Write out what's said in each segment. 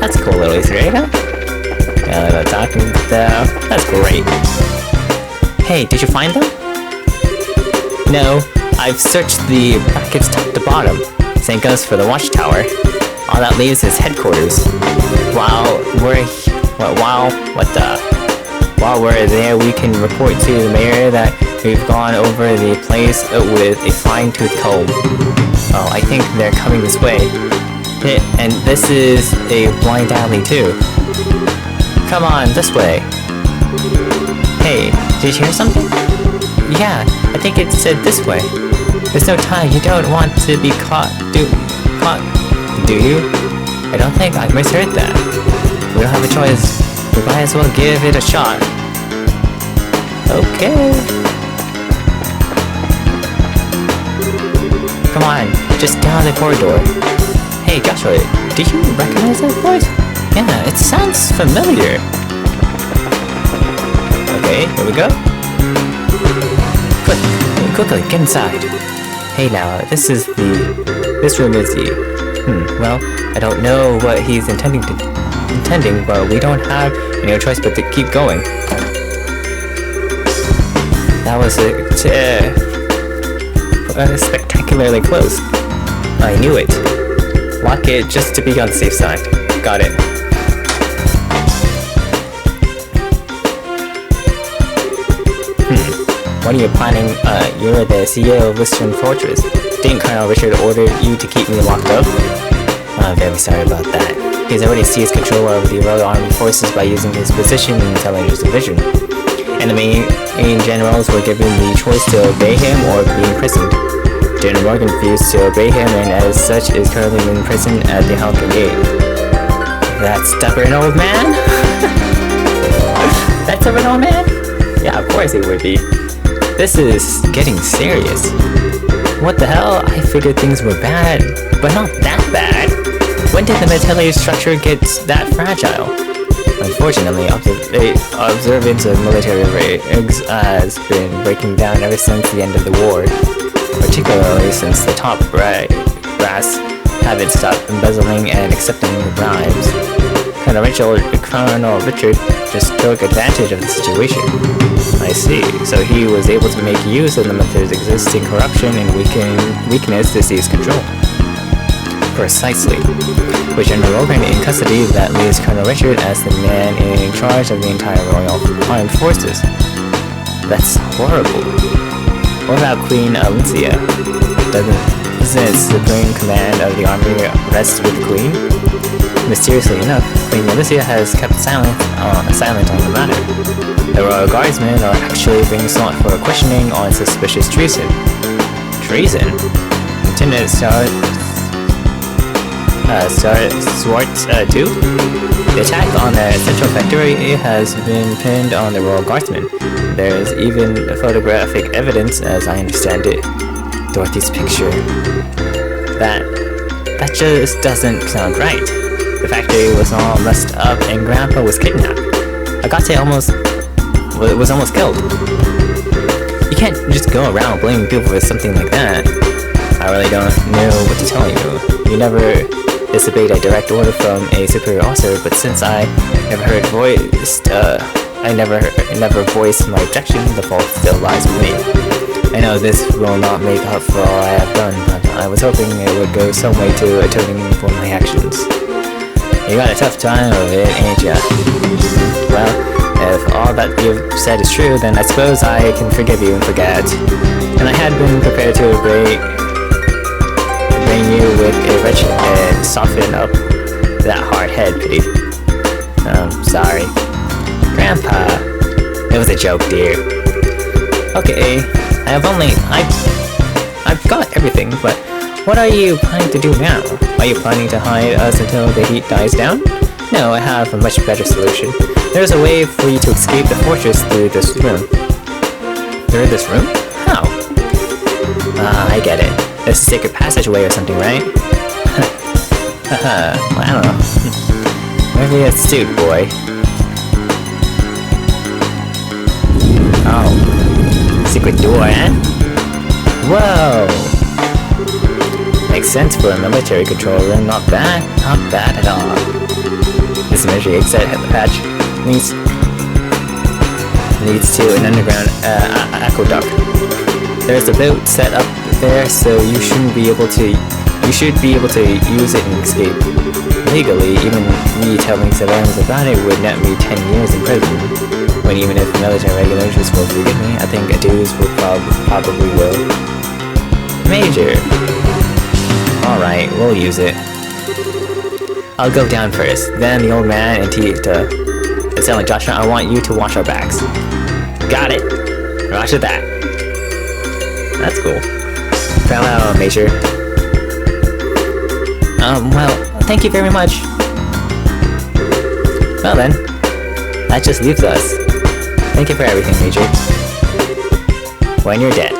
That's a cool little Easter egg, huh? Yeah, they're talking stuff. That's great. Hey, did you find them? No, I've searched the brackets top to bottom. Same goes for the watchtower. All that leaves is headquarters. While we're there, we can report to the mayor that we've gone over the place with a fine-tooth comb. Oh, I think they're coming this way. And this is a blind alley too. Come on, this way. Hey, did you hear something? Yeah, I think it said this way. There's no time, you don't want to be caught. Do you? I don't think I misheard that. We don't have a choice. We might as well give it a shot. Okay. Come on, just down the corridor. Hey Joshua, do you recognize that voice? Yeah, it sounds familiar. Okay, here we go. Quickly, get inside. Hey now, this room is the... well, I don't know what he's intending, but we don't have any choice but to keep going. That was spectacularly close. I knew it. Lock it just to be on the safe side. Got it. What are you planning? You're the CEO of Western Fortress. Didn't Colonel Richard order you to keep me locked up? I'm very sorry about that. He's already seized control of the Royal Army forces by using his position in the intelligence division. And the main generals were given the choice to obey him or be imprisoned. General Morgan refused to obey him and as such is currently in prison at the Halcyon Gate. That stubborn old man? That stubborn old man? Yeah, of course he would be. This is getting serious. What the hell? I figured things were bad, but not that bad. When did the military structure get that fragile? Unfortunately, observance of military regs has been breaking down ever since the end of the war, particularly since the top brass haven't stopped embezzling and accepting bribes. Colonel Richard just took advantage of the situation. I see. So he was able to make use of the military's existing corruption and weakness to seize control. Precisely. With General Logan in custody, that leaves Colonel Richard as the man in charge of the entire Royal Armed Forces. That's horrible. What about Queen Alicia? Doesn't supreme command of the army rest with the Queen? Mysteriously enough, Queen Alicia has kept silent on the matter. The Royal Guardsmen are actually being sought for questioning on suspicious treason. Treason? Lieutenant Swartz, too? The attack on the central factory has been pinned on the Royal Guardsmen. There's even photographic evidence, as I understand it. Dorothy's picture. That just doesn't sound right. The factory was all messed up and Grandpa was kidnapped. Agate was almost killed. You can't just go around blaming people for something like that. I really don't know what to tell you. You never disobeyed a direct order from a superior officer, but since I never voiced my objection, the fault still lies with me. I know this will not make up for all I have done, but I was hoping it would go some way to atoning for my actions. You got a tough time of it, ain't ya? Well, if all that you've said is true, then I suppose I can forgive you and forget. And I had been prepared to bring you with a wretched and soften up that hard head, pity. Sorry. Grandpa, it was a joke, dear. Okay, I've got everything, but what are you planning to do now? Are you planning to hide us until the heat dies down? No, I have a much better solution. There's a way for you to escape the fortress through this room. Through this room? How? I get it. There's a secret passageway or something, right? Well, I don't know. Maybe it's suit, boy. Oh. Secret door, eh? Whoa! Makes sense for a military control room. Not bad at all. This energy exit hatch leads to an underground aqueduct. There's a boat set up there, so you should be able to use it and escape. Legally, even me telling civilians about it would net me 10 years in prison. When even if military regulations will forgive me, I think a dues will probably will. Major. Alright, we'll use it. I'll go down first, then the old man and Tita. It's telling Joshua, I want you to watch our backs. Got it. Roger that. That's cool. Farewell, Major. Well, thank you very much. Well then, that just leaves us. Thank you for everything, Major. When you're dead,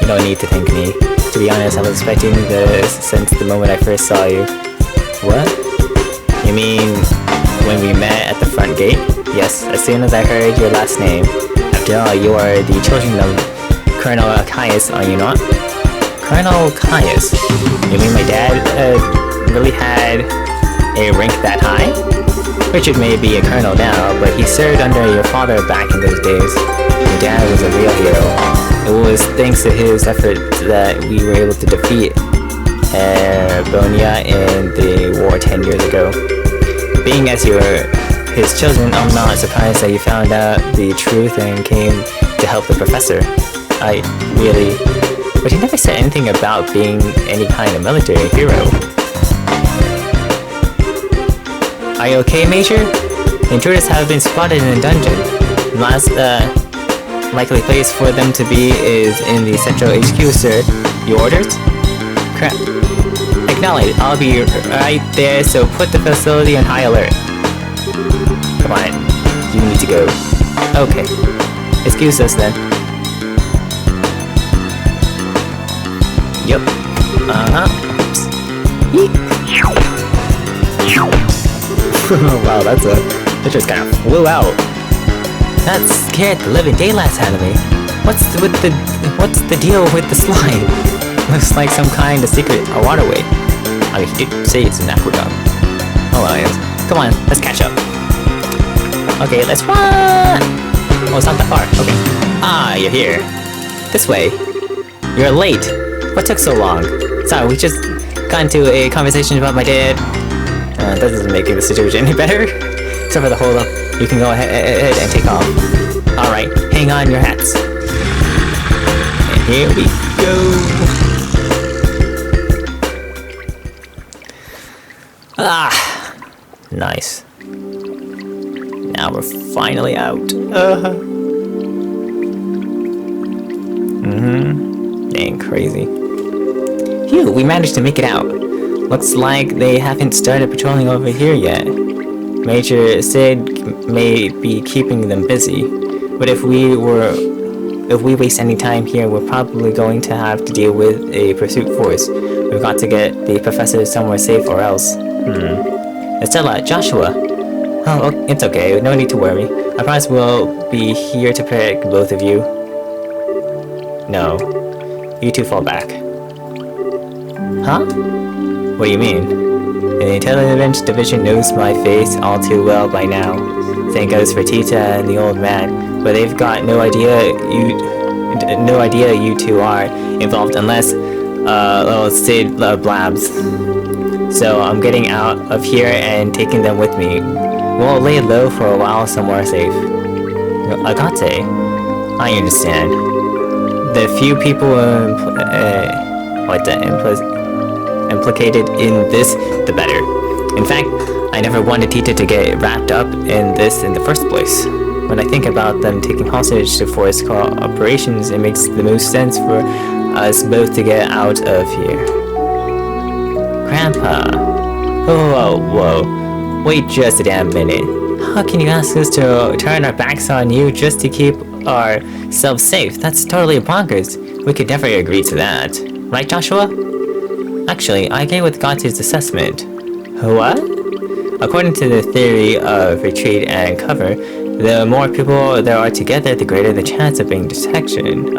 you don't need to thank me. To be honest, I was expecting this since the moment I first saw you. What? You mean when we met at the front gate? Yes, as soon as I heard your last name. After all, you are the children of Colonel Caius, are you not? Colonel Caius? You mean my dad really had a rank that high? Richard may be a colonel now, but he served under your father back in those days. Your dad was a real hero. It was thanks to his efforts that we were able to defeat Bonia in the war 10 years ago. Being as you were his children, I'm not surprised that you found out the truth and came to help the professor. But he never said anything about being any kind of military hero. Are you okay, Major? Intruders have been spotted in the dungeon. Last likely place for them to be is in the central HQ, sir. Your orders? Crap. Acknowledge. I'll be right there, so put the facility on high alert. Come on. You need to go. Okay. Excuse us then. Yup. Wow, that just kind of flew out. That scared the living daylights out of me. What's the deal with the slide? Looks like some kind of secret waterway. I mean, he did say it's an aqueduct. Oh well, yes. Come on, let's catch up. Okay, let's run! Oh, it's not that far. Okay. Ah, you're here. This way. You're late. What took so long? Sorry, we just got into a conversation about my dad. That doesn't make the situation any better. Except for the hold up. You can go ahead and take off. Alright, hang on your hats. And here we go. Ah, nice. Now we're finally out. Dang crazy. Phew, we managed to make it out. Looks like they haven't started patrolling over here yet. Major Sid may be keeping them busy, but if we waste any time here, we're probably going to have to deal with a pursuit force. We've got to get the professor somewhere safe or else. Estella, Joshua. Oh, it's okay. No need to worry. I promise we'll be here to protect both of you. No. You two fall back. Huh? What do you mean? The intelligence division knows my face all too well by now. Same goes for Tita and the old man, but they've got no idea you two are involved unless little Sid blabs. So I'm getting out of here and taking them with me. We'll lay low for a while somewhere safe. Agate, I understand. The few people implicated in this, the better. In fact, I never wanted Tita to get wrapped up in this in the first place. When I think about them taking hostage to force operations, it makes the most sense for us both to get out of here. Grandpa. Whoa. Wait just a damn minute. How can you ask us to turn our backs on you just to keep ourselves safe? That's totally bonkers. We could never agree to that. Right, Joshua? Actually, I agree with Gotti's assessment. What? According to the theory of retreat and cover, the more people there are together, the greater the chance of detection,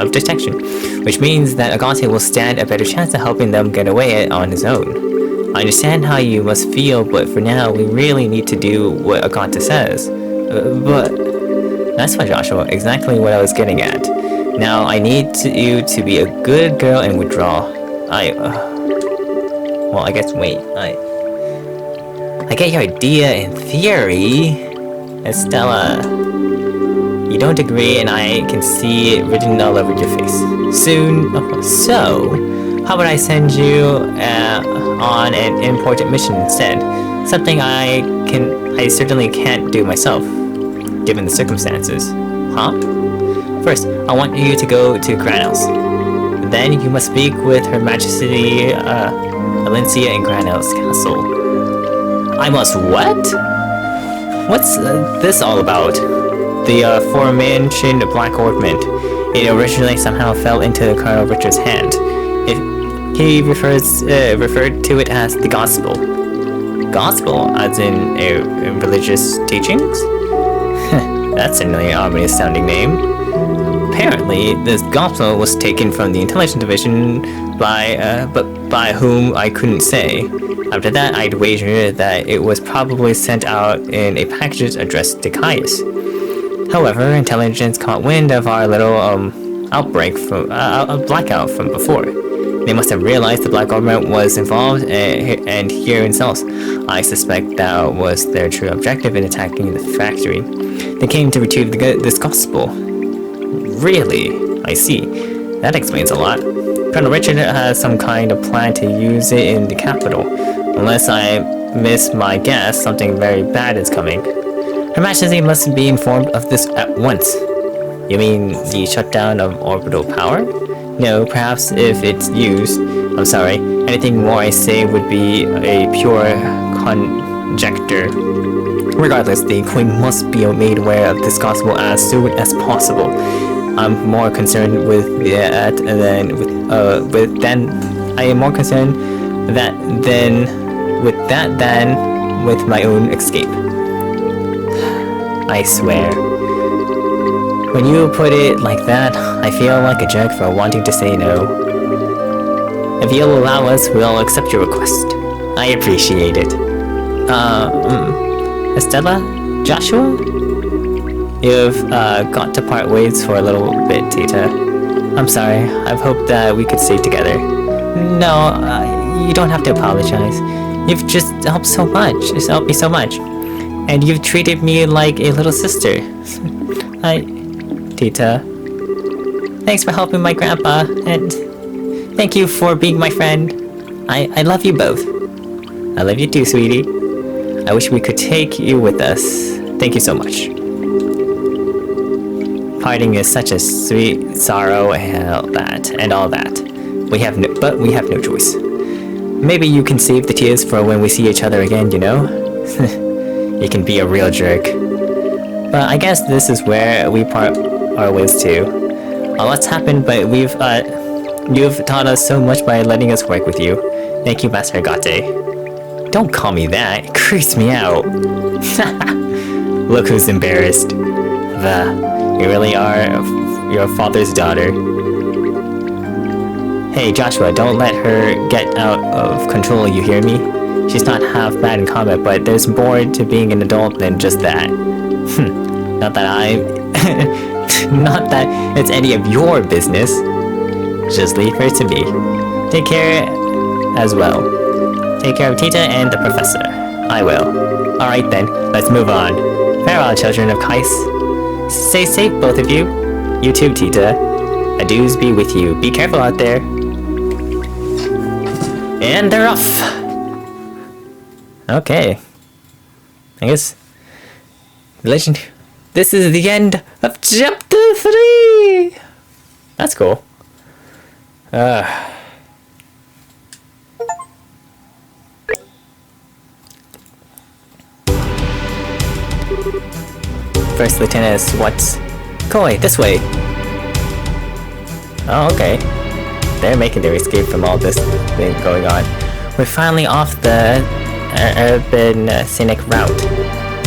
which means that Agate will stand a better chance of helping them get away on his own. understand how you must feel, but for now, we really need to do what Akata says. But... That's fine, Joshua. Exactly what I was getting at. Now, I need you to be a good girl and withdraw. Well, I guess, wait. I get your idea in theory. Estella... You don't agree, and I can see it written all over your face. Soon... So... How about I send you on an important mission instead? Something I certainly can't do myself, given the circumstances. Huh? First, I want you to go to Granel's. Then you must speak with Her Majesty Valencia in Granel's castle. I must what? What's this all about? The aforementioned Black Ornament. It originally somehow fell into Colonel Richard's hand. He referred to it as the Gospel. Gospel, as in religious teachings? That's a really ominous sounding name. Apparently, this Gospel was taken from the Intelligence Division by whom I couldn't say. After that, I'd wager that it was probably sent out in a package addressed to Caius. However, Intelligence caught wind of our little outbreak from a blackout from before. They must have realized the Black Ornament was involved and here in cells. I suspect that was their true objective in attacking the factory. They came to retrieve this Gospel. Really? I see. That explains a lot. Colonel Richard has some kind of plan to use it in the capital. Unless I miss my guess, something very bad is coming. Her Majesty must be informed of this at once. You mean the shutdown of orbital power? No, perhaps if it's used. I'm sorry, anything more I say would be a pure conjecture. Regardless, the Queen must be made aware of this Gospel as soon as possible. I'm more concerned with that than with my own escape. I swear. When you put it like that, I feel like a jerk for wanting to say no. If you'll allow us, we'll accept your request. I appreciate it. Estella? Joshua? You've got to part ways for a little bit, Tita. I'm sorry. I've hoped that we could stay together. No, you don't have to apologize. You've just helped so much. It's helped me so much. And you've treated me like a little sister. Tita. Thanks for helping my grandpa, and thank you for being my friend. I love you both. I love you too, sweetie. I wish we could take you with us. Thank you so much. Parting is such a sweet sorrow and all that. But we have no choice. Maybe you can save the tears for when we see each other again, you know? You can be a real jerk. But I guess this is where we part our ways too. A lot's happened, but you've taught us so much by letting us work with you. Thank you, Master Agate. Don't call me that. It creeps me out. Look who's embarrassed. You really are your father's daughter. Hey, Joshua, don't let her get out of control, you hear me? She's not half bad in combat, but there's more to being an adult than just that. Not that it's any of your business. Just leave her to me. Take care as well. Take care of Tita and the professor. I will. Alright then, let's move on. Farewell, children of Kais. Stay safe, both of you. You too, Tita. Adieus be with you. Be careful out there. And they're off. Okay. I guess... Legend... This is the end of chapter 3! That's cool. First Lieutenant is what's... Koi, this way! Oh, okay. They're making their escape from all this thing going on. We're finally off the urban scenic route.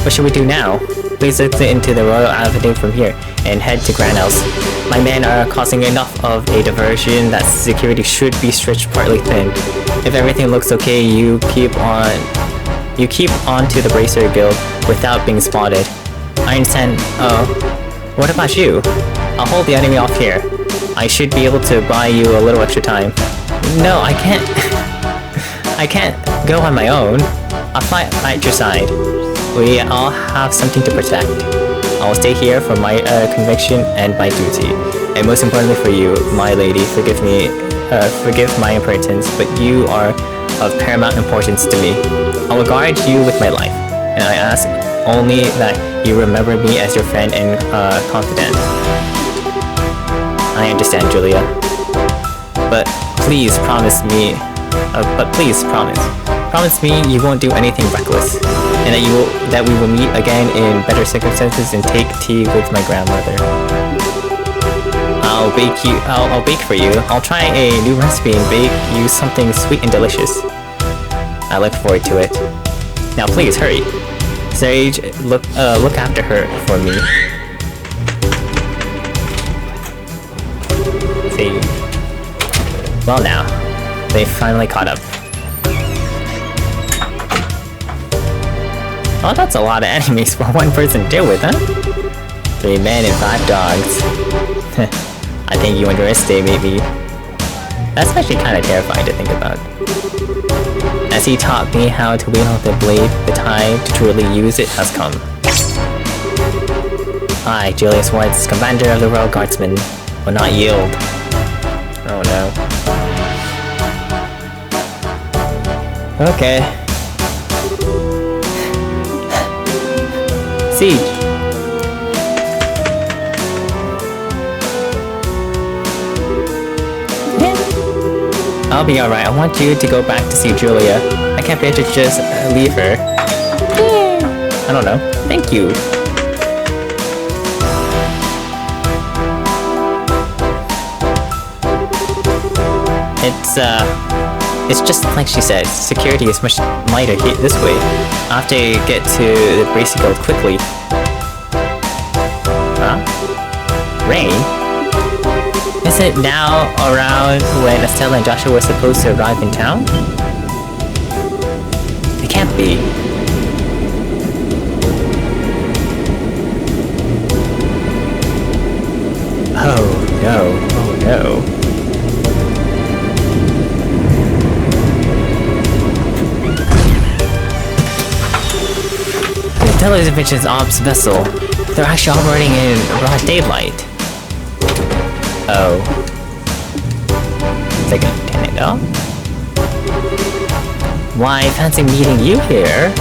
What should we do now? Please exit into the Royal Avenue from here and head to Granel's. My men are causing enough of a diversion that security should be stretched partly thin. If everything looks okay, you keep on to the Bracer Guild without being spotted. I understand. What about you? I'll hold the enemy off here. I should be able to buy you a little extra time. No, I can't. I can't go on my own. I'll fight at your side. We all have something to protect. I will stay here for my conviction and my duty. And most importantly for you, my lady, forgive my impertinence, but you are of paramount importance to me. I will guard you with my life, and I ask only that you remember me as your friend and confidant. I understand, Julia. But please promise me. Promise me you won't do anything reckless, and that we will meet again in better circumstances and take tea with my grandmother. I'll bake for you. I'll try a new recipe and bake you something sweet and delicious. I look forward to it. Now please hurry. Sage, look after her for me. See. Well now, they finally caught up. Oh, that's a lot of enemies for one person to deal with, huh? 3 men and 5 dogs. I think you underestimate me. That's actually kind of terrifying to think about. As he taught me how to wield the blade, the time to truly use it has come. I, Julius White, commander of the Royal Guardsmen, will not yield. Oh no. Okay. Siege. I'll be alright. I want you to go back to see Julia. I can't bear to just leave her. I don't know. Thank you. It's just like she said, security is much lighter here this way. I have to get to the Bracy Guild quickly. Huh? Rain? Is it now around when Estella and Joshua were supposed to arrive in town? It can't be. Oh no, oh no. Television's ops vessel. They're actually operating in broad daylight. Oh. Is that gonna turn it off? Why, fancy meeting you here.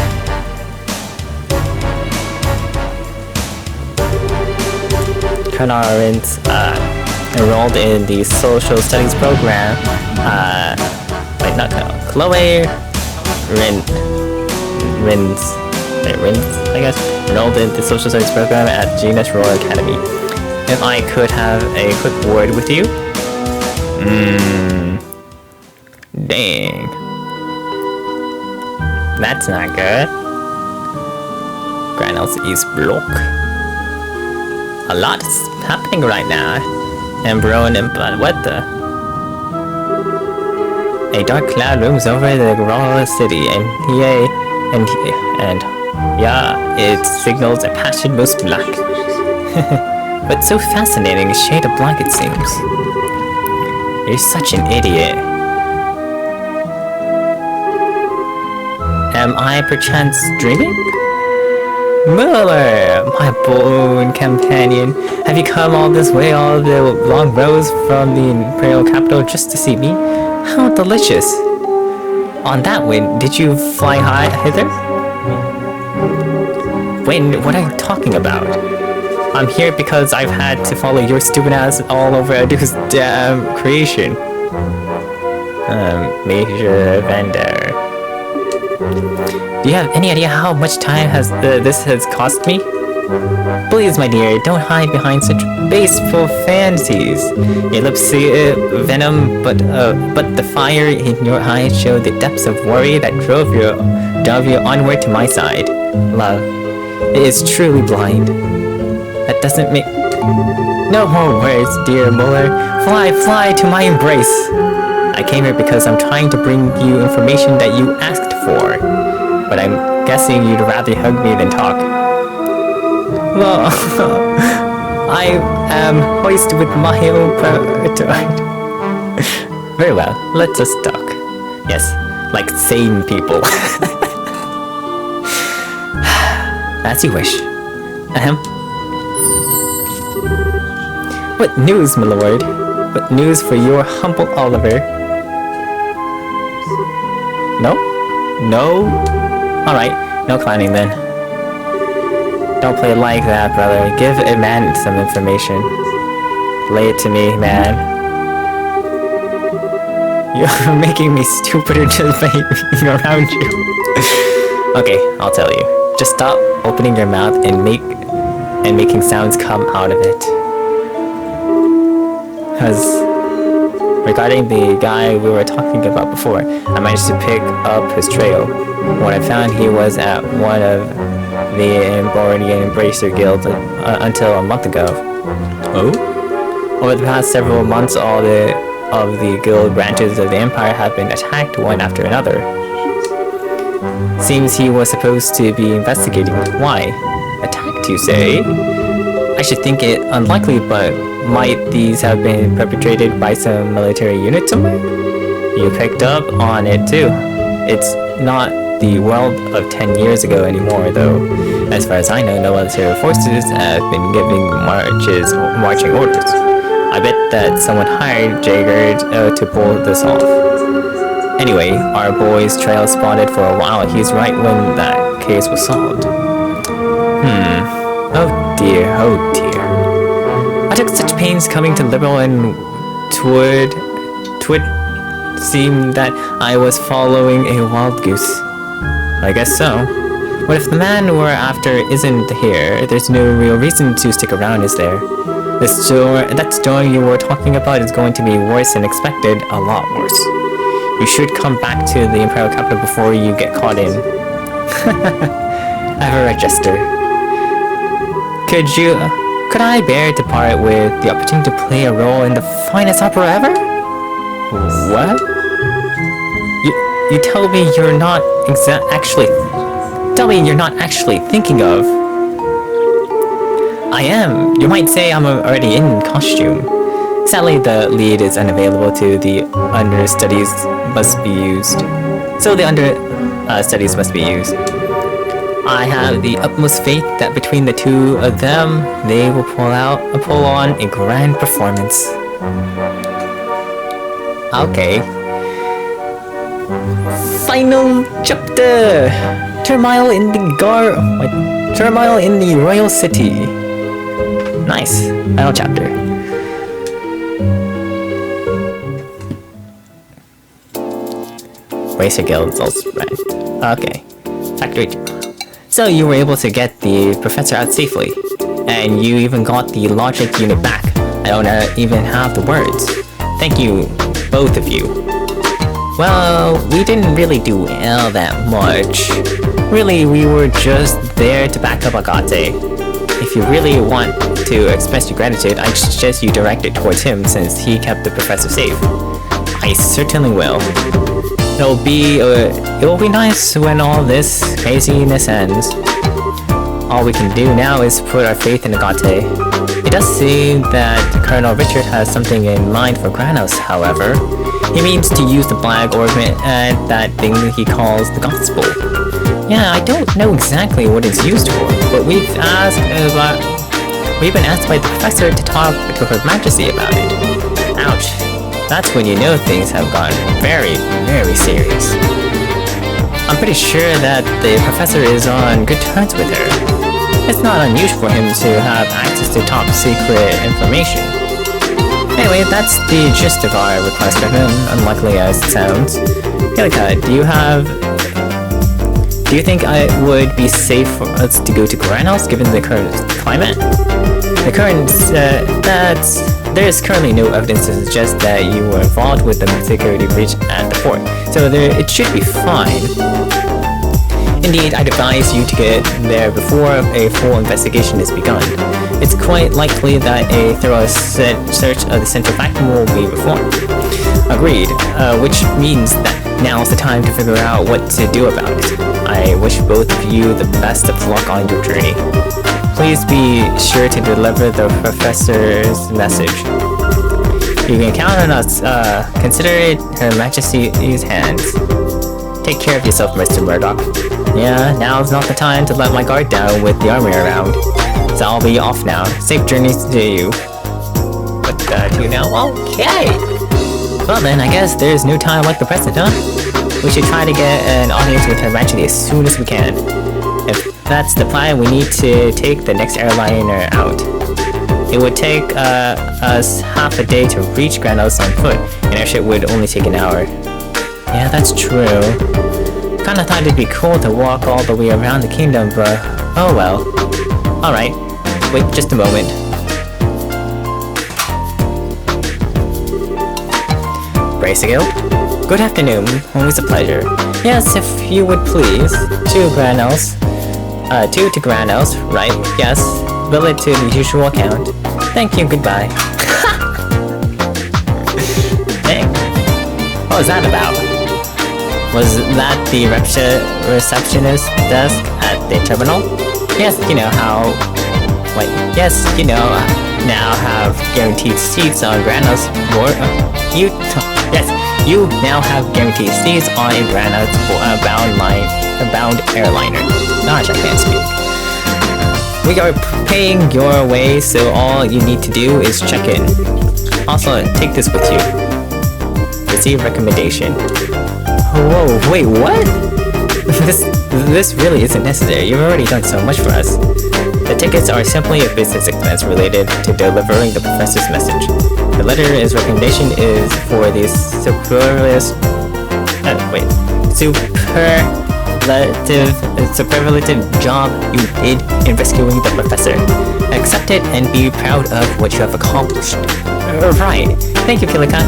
Carnarvon's enrolled in the social studies program. Wait, not Chloe Rins, I guess, enrolled in the social studies program at Genus Royal Academy. If I could have a quick word with you? Dang. That's not good. Granel's East Block. A lot is happening right now. But what the? A dark cloud looms over the royal city, and yeah, it signals a passion most black. But so fascinating, a shade of black it seems. You're such an idiot. Am I perchance dreaming? Muller, my boon companion, have you come all this way, all the long roads from the imperial capital just to see me? How delicious! On that wind, did you fly high hither? Wind? What are you talking about? I'm here because I've had to follow your stupid ass all over Adu's damn creation. Major Vendor. Do you have any idea how much time this has cost me? Please, my dear, don't hide behind such basteful fantasies. Your lips see venom, but the fire in your eyes show the depths of worry that drove you onward to my side. Love. It is truly blind. That doesn't make... No more words, dear Muller. Fly, fly to my embrace. I came here because I'm trying to bring you information that you asked for. But I'm guessing you'd rather hug me than talk. Well, I am hoist with my own petard. Very well, let us talk. Yes, like sane people. As you wish. Ahem. What news, my lord? What news for your humble Oliver? No? No? Alright, no clowning then. Don't play like that, brother. Give a man some information. Lay it to me, man. You're making me stupider just by being around you. Okay, I'll tell you. Just stop opening your mouth and making sounds come out of it. Because regarding the guy we were talking about before, I managed to pick up his trail. When I found he was at one of the Emborian Embracer Guild until a month ago. Oh? Over the past several months, all of the guild branches of the Empire have been attacked one after another. Seems he was supposed to be investigating. Why? Attacked, you say? I should think it unlikely, but might these have been perpetrated by some military unit somewhere? You picked up on it too. It's not the world of 10 years ago anymore, though. As far as I know, no military forces have been giving marching orders. I bet that someone hired Jagged to pull this off. Anyway, our boy's trail spotted for a while. He's right when that case was solved. Oh dear, oh dear. I took such pains coming to Liberal and twould seem that I was following a wild goose. I guess so. What if the man we're after isn't here? There's no real reason to stick around, is there? That storm you were talking about is going to be worse than expected, a lot worse. You should come back to the Imperial capital before you get caught in. Ever a jester. Could I bear to part with the opportunity to play a role in the finest opera ever? What? You tell me you're not actually thinking of. I am. You might say I'm already in costume. Sadly, the lead is unavailable to the understudies must be used. So the understudies must be used. I have the utmost faith that between the two of them, they will pull on a grand performance. Okay. Final chapter. Turmoil in the royal city. Nice. Final chapter. Racer Guild's also right. Okay. Factory. So you were able to get the professor out safely, and you even got the logic unit back. I don't even have the words. Thank you, both of you. Well, we didn't really do all that much. Really, we were just there to back up Agate. If you really want to express your gratitude, I suggest you direct it towards him since he kept the professor safe. I certainly will. It will be nice when all this craziness ends. All we can do now is put our faith in Agate. It does seem that Colonel Richard has something in mind for Granos, however. He means to use the black orb and that thing he calls the gospel. Yeah, I don't know exactly what it's used for, but we've been asked by the professor to talk to Her Majesty about it. Ouch. That's when you know things have gotten very, very serious. I'm pretty sure that the professor is on good terms with her. It's not unusual for him to have access to top secret information. Anyway, that's the gist of our request for him, unlikely as it sounds. Hilika, do you think it would be safe for us to go to Granos given the current climate? There is currently no evidence to suggest that you were involved with the security breach at the port, so it should be fine. Indeed, I'd advise you to get there before a full investigation is begun. It's quite likely that a thorough search of the central vacuum will be performed. Agreed, which means that now's the time to figure out what to do about it. I wish both of you the best of luck on your journey. Please be sure to deliver the professor's message. You can count on us. Consider it Her Majesty's hands. Take care of yourself, Mr. Murdoch. Yeah, now's not the time to let my guard down with the army around. So I'll be off now. Safe journeys to you. What do now? Okay! Well then, I guess there's no time like the present, huh? We should try to get an audience with Her Majesty as soon as we can. If that's the plan, we need to take the next airliner out. It would take us half a day to reach Granos on foot, and our ship would only take an hour. Yeah, that's true. Kinda thought it'd be cool to walk all the way around the kingdom, but oh well. Alright, wait just a moment. Bracegill? Good afternoon, always a pleasure. Yes, if you would please. To Granos. To Granos, right, yes. Bill it to the usual account. Thank you, goodbye. Dang. What was that about? Was that the receptionist desk at the terminal? Yes, you know how... Wait, yes, you know, now have guaranteed seats on Granos board. Yes, you now have guaranteed seats on a Granos bound airliner. Gosh, I can't speak. We are paying your way, so all you need to do is check in. Also, take this with you. Receive recommendation. Whoa, wait, what? This really isn't necessary. You've already done so much for us. The tickets are simply a business expense related to delivering the professor's message. The letter's recommendation is for the superlative job you did in rescuing the professor. Accept it and be proud of what you have accomplished. Right. Thank you, Killikan.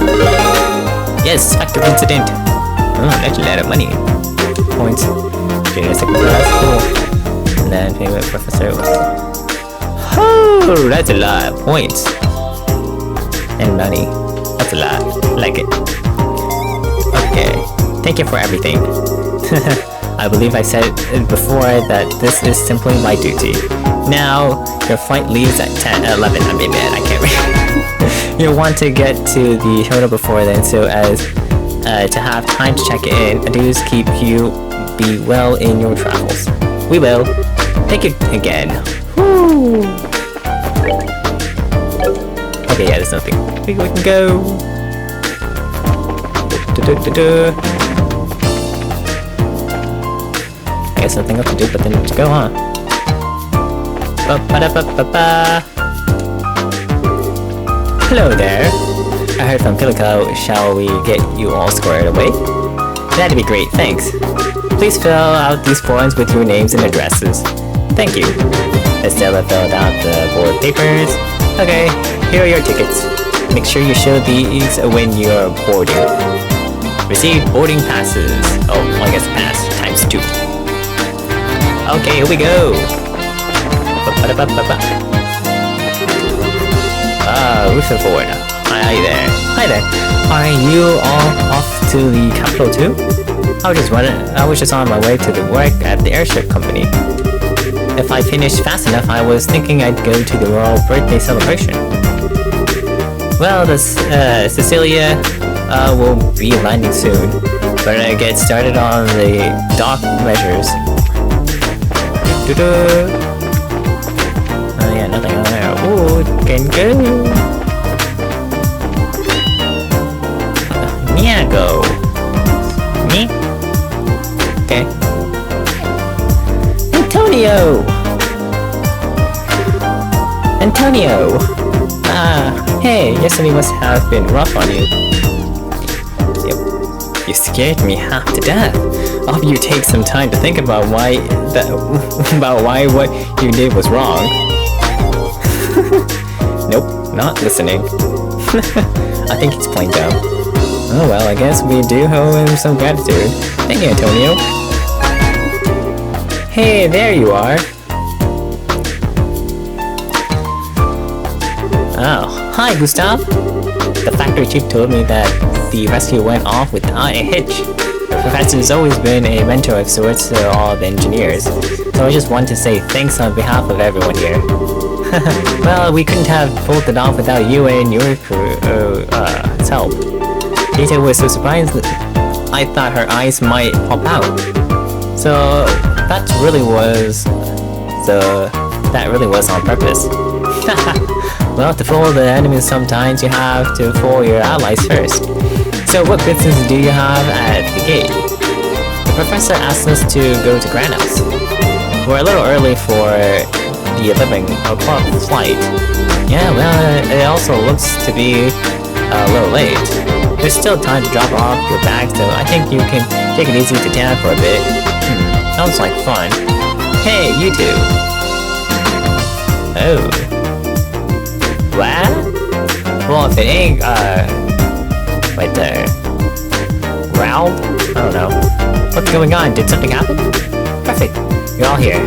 Yes, factor incident. Oh, that's a lot of money. Points. Junior second class, cool. And then payment professor was... Oh, that's a lot of points. And money. That's a lot. Like it. Okay. Thank you for everything. I believe I said before that this is simply my duty. Now, your flight leaves at 11. I mean, man, I can't read. You'll want to get to the hotel before then, so as to have time to check in. Adios, keep you be well in your travels. We will. Thank you again. Woo. Okay, yeah, there's nothing. We can go. I guess nothing else to do but then to go, huh? Hello there. I heard from Pilico. Shall we get you all squared away? That'd be great, thanks. Please fill out these forms with your names and addresses. Thank you. Estella filled out the board papers. Okay, here are your tickets. Make sure you show these when you're boarding. Receive boarding passes. Oh, I guess pass times 2. Okay, here we go. Rutherford. Hi there. Hi there. Are you all off to the capital too? I was just on my way to the work at the airship company. If I finished fast enough, I was thinking I'd go to the royal birthday celebration. Well, Cecilia will be landing soon. Better get started on the dock measures. Oh yeah, nothing on there. Ooh, can go. Go. Me? Okay. Antonio! Hey, yesterday must have been rough on you. Yep. You scared me half to death. I hope you take some time to think about why what you did was wrong. Nope, not listening. I think he's playing dumb. Oh well, I guess we do owe him some gratitude. Thank you, Antonio. Hey, there you are. Oh, hi, Gustav. The factory chief told me that the rescue went off without a hitch. The professor's always been a mentor of sorts to all the engineers, so I just want to say thanks on behalf of everyone here. Well, we couldn't have pulled it off without you and your crew's help. Rita was so surprised that I thought her eyes might pop out. So that really was on purpose. Well, to fool the enemies sometimes you have to fool your allies first. So what business do you have at the gate? The professor asked us to go to Grand House. We're a little early for the 11 o'clock flight. Yeah, well, it also looks to be a little late. There's still time to drop off your bag, so I think you can take it easy to tan for a bit. Sounds like fun. Hey, you two. Oh. What? Well, if it ain't, right there. Ralph? I don't know. What's going on? Did something happen? Perfect. You're all here.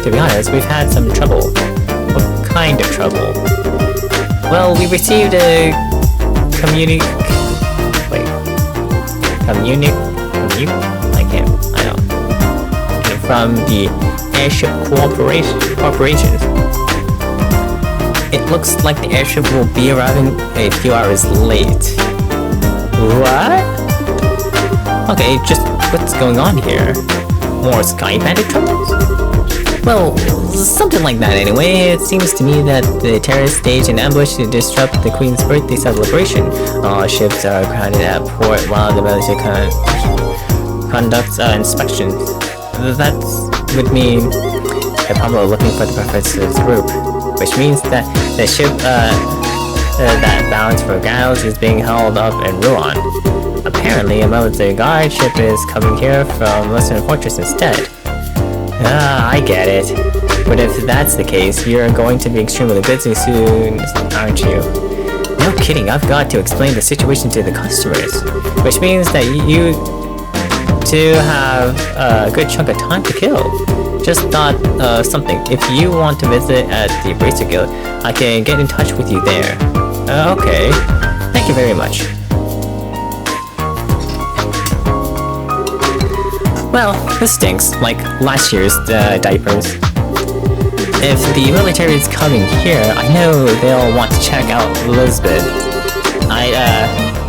To be honest, we've had some trouble. What kind of trouble? Well, we received a from the Airship Corporation. It looks like the airship will be arriving a few hours late. What? Okay, just what's going on here? More Sky Bandit troubles? Well, something like that anyway. It seems to me that the terrorists staged an ambush to disrupt the Queen's birthday celebration. All ships are grounded at port while the military conducts inspections. That would mean they're probably looking for the professor's group, which means that the ship that bound for Gauss is being held up in Rouen. Apparently, a military guard ship is coming here from Western Fortress instead. I get it. But if that's the case, you're going to be extremely busy soon, aren't you? No kidding, I've got to explain the situation to the customers, which means that you two have a good chunk of time to kill. Just thought something. If you want to visit at the Bracer Guild, I can get in touch with you there. Okay. Thank you very much. Well, this stinks, like last year's diapers. If the military is coming here, I know they'll want to check out Lisbon. I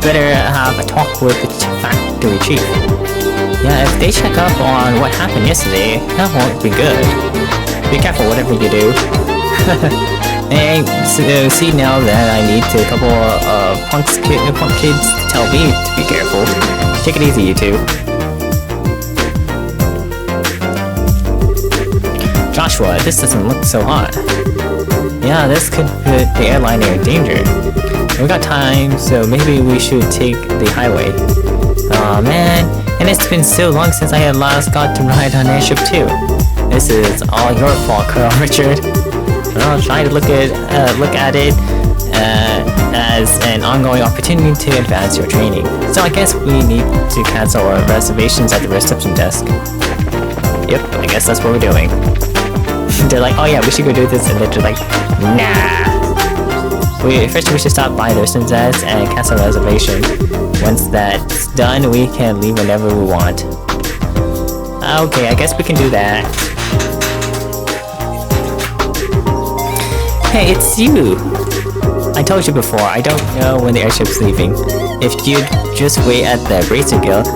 better have a talk with the factory chief. Yeah, if they check up on what happened yesterday, that won't be good. Be careful whatever you do. And see now that I need a couple of punk kids to tell me to be careful. Take it easy, you two. Joshua, this doesn't look so hot. Yeah, this could put the airliner in danger. We got time, so maybe we should take the highway. Aw man, and it's been so long since I had last got to ride on Airship 2. This is all your fault, Colonel Richard. I'll try to look at it as an ongoing opportunity to advance your training. So I guess we need to cancel our reservations at the reception desk. Yep, I guess that's what we're doing. They're like, oh yeah, we should go do this, and they're just like, nah. First we should stop by the reception desk and cancel a reservation. Once that's done, we can leave whenever we want. Okay, I guess we can do that. Hey, it's you! I told you before, I don't know when the airship's leaving. If you'd just wait at the Bracer Guild.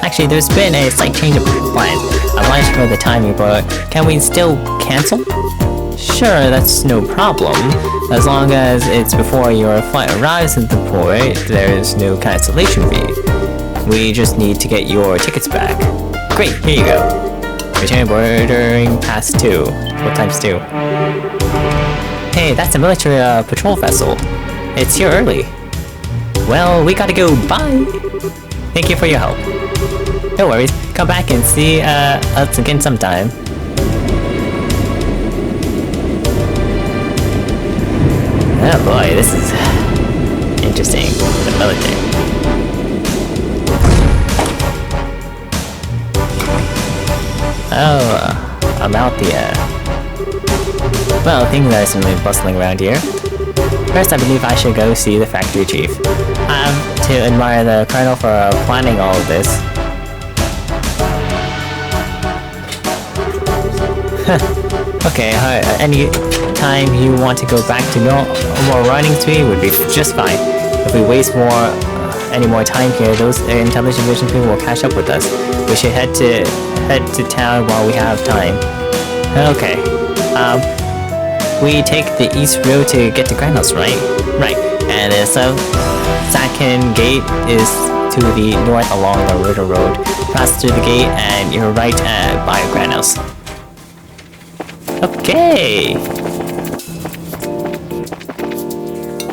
Actually, there's been a slight change of plan. I'm obliged for the timing, but can we still cancel? Sure, that's no problem. As long as it's before your flight arrives at the port, there's no cancellation fee. We just need to get your tickets back. Great, here you go. Return boarding past 2. What time's 2? Hey, that's a military patrol vessel. It's here early. Well, we gotta go. Bye! Thank you for your help. No worries. Come back and see us again sometime. Oh boy, this is interesting. The military. Oh, Amalthea. Well, things are certainly bustling around here. First, I believe I should go see the factory chief. I have to admire the colonel for planning all of this. Okay, any time you want to go back to more running speed would be just fine. If we waste any more time here, those intelligent vision people will catch up with us. We should head to town while we have time. Okay. We take the east road to get to Grandhouse, right? Right. And the second gate is to the north along the Ritter Road. Pass through the gate and you're right by Grandhouse. Okay.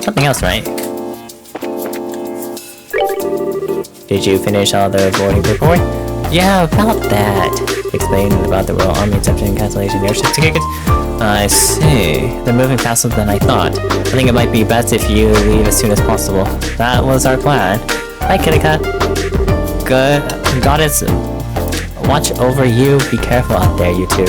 Something else, right? Did you finish all the boarding paperwork? Yeah, about that. Explain about the Royal Army Inception and cancellation airship tickets. I see. They're moving faster than I thought. I think it might be best if you leave as soon as possible. That was our plan. Hi, Kitty Cat. Good. Goddess, watch over you. Be careful out there, you two.